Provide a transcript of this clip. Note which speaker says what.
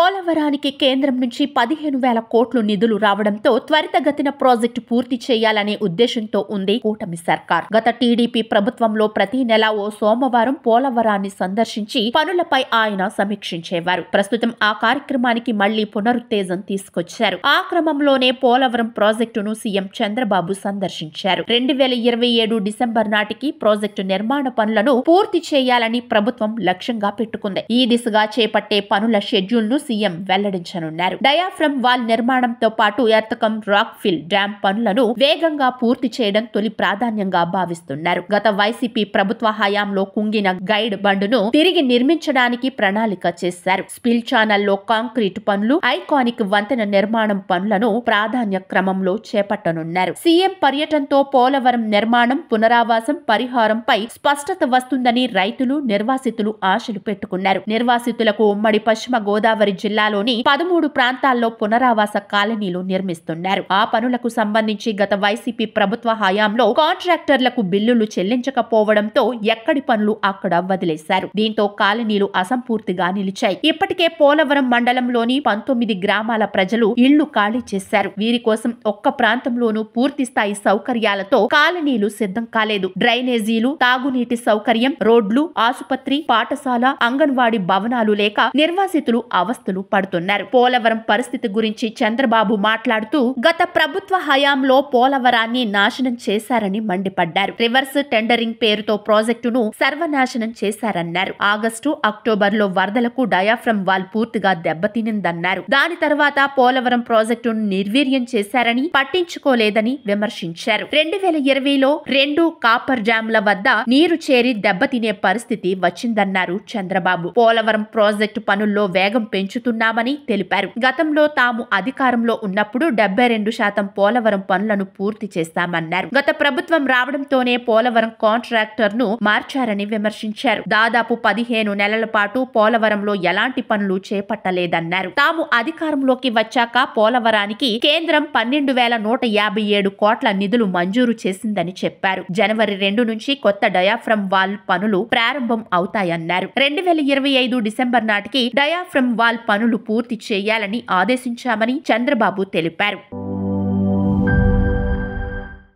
Speaker 1: పోలవరానికి కేంద్రం నుంచి 15,000 కోట్లు నిధులు రావడంతో త్వరితగతిన ప్రాజెక్టు పూర్తి చేయాలనే ఉద్దేశంతో ఉంది కూటమి సర్కార్. గత టీడీపీ ప్రభుత్వంలో ప్రతి నెల ఓ సోమవారం పోలవరాన్ని సందర్శించి పనులపై ఆయన సమీక్షించేవారు. ప్రస్తుతం ఆ కార్యక్రమానికి మళ్లీ పునరుత్తేజం తీసుకొచ్చారు. ఆ క్రమంలోనే పోలవరం ప్రాజెక్టును సీఎం చంద్రబాబు సందర్శించారు. 2027 డిసెంబర్ నాటికి ప్రాజెక్టు నిర్మాణ పనులను పూర్తి చేయాలని ప్రభుత్వం లక్ష్యంగా పెట్టుకుంది. ఈ దిశగా చేపట్టే పనుల షెడ్యూల్ ను సీఎం వెల్లడించనున్నారు. డయాఫ్రమ్ వాల్ నిర్మాణంతో పాటు ఎర్తకం రాక్ ఫిల్ డ్యామ్ పనులను వేగంగా పూర్తి చేయడం తొలి ప్రాధాన్యంగా భావిస్తున్నారు. గత వైసీపీ ప్రభుత్వ హయాంలో కుంగిన గైడ్ బండును తిరిగి నిర్మించడానికి ప్రణాళిక చేశారు. స్పిల్ ఛానల్లో కాంక్రీట్ పనులు, ఐకానిక్ వంతెన నిర్మాణం పనులను ప్రాధాన్య క్రమంలో చేపట్టనున్నారు. సీఎం పర్యటనతో పోలవరం నిర్మాణం, పునరావాసం, పరిహారంపై స్పష్టత వస్తుందని రైతులు, నిర్వాసితులు ఆశలు పెట్టుకున్నారు. నిర్వాసితులకు ఉమ్మడి పశ్చిమ గోదావరి జిల్లాలోని 13 ప్రాంతాల్లో పునరావాస కాలనీలు నిర్మిస్తున్నారు. ఆ పనులకు సంబంధించి గత వైసీపీ ప్రభుత్వ హయాంలో కాంట్రాక్టర్లకు బిల్లులు చెల్లించకపోవడంతో ఎక్కడి పనులు అక్కడ వదిలేశారు. దీంతో కాలనీలు అసంపూర్తిగా నిలిచాయి. ఇప్పటికే పోలవరం మండలంలోని 19 గ్రామాల ప్రజలు ఇళ్లు ఖాళీ చేశారు. వీరి కోసం ఒక్క ప్రాంతంలోనూ పూర్తి స్థాయి సౌకర్యాలతో కాలనీలు సిద్ధం కాలేదు. డ్రైనేజీలు, తాగునీటి సౌకర్యం, రోడ్లు, ఆసుపత్రి, పాఠశాల, అంగన్వాడీ భవనాలు లేక నిర్వాసితులు అవస్థలు పడుతున్నారు. పోలవరం పరిస్థితి గురించి చంద్రబాబు మాట్లాడుతూ గత ప్రభుత్వ హయాంలో పోలవరాన్ని నాశనం చేశారని మండిపడ్డారు. రివర్స్ టెండరింగ్ పేరుతో ప్రాజెక్టును సర్వనాశనం చేశారన్నారు. ఆగస్టు, అక్టోబర్లో వరదలకు డయాఫ్రమ్ వాల్ పూర్తిగా దెబ్బతినిందన్నారు. దాని తర్వాత పోలవరం ప్రాజెక్టును నిర్వీర్యం చేశారని, పట్టించుకోలేదని విమర్శించారు. 2020లో 2 కాపర్ డ్యాంల వద్ద నీరు చేరి దెబ్బతినే పరిస్థితి వచ్చిందన్నారు చంద్రబాబు. పోలవరం ప్రాజెక్టు పనుల్లో వేగం పెంచుతున్నామని తెలిపారు. గతంలో తాము అధికారంలో ఉన్నప్పుడు 72% పోలవరం పనులను పూర్తి చేస్తామన్నారు. గత ప్రభుత్వం రావడంతోనే పోలవరం కాంట్రాక్టర్ ను మార్చారని విమర్శించారు. దాదాపు 15 నెలల పాటు పోలవరంలో ఎలాంటి పనులు చేపట్టలేదన్నారు. తాము అధికారంలోకి వచ్చాక పోలవరానికి కేంద్రం 12,157 కోట్ల నిధులు మంజూరు చేసిందని చెప్పారు. జనవరి 2 నుంచి కొత్త డయాఫ్రమ్ వాల్ పనులు ప్రారంభం అవుతాయన్నారు. 2025 డిసెంబర్ నాటికి డయాఫ్రమ్ వాల్ పనులు పూర్తి చేయాలని ఆదేశించామని చంద్రబాబు తెలిపారు.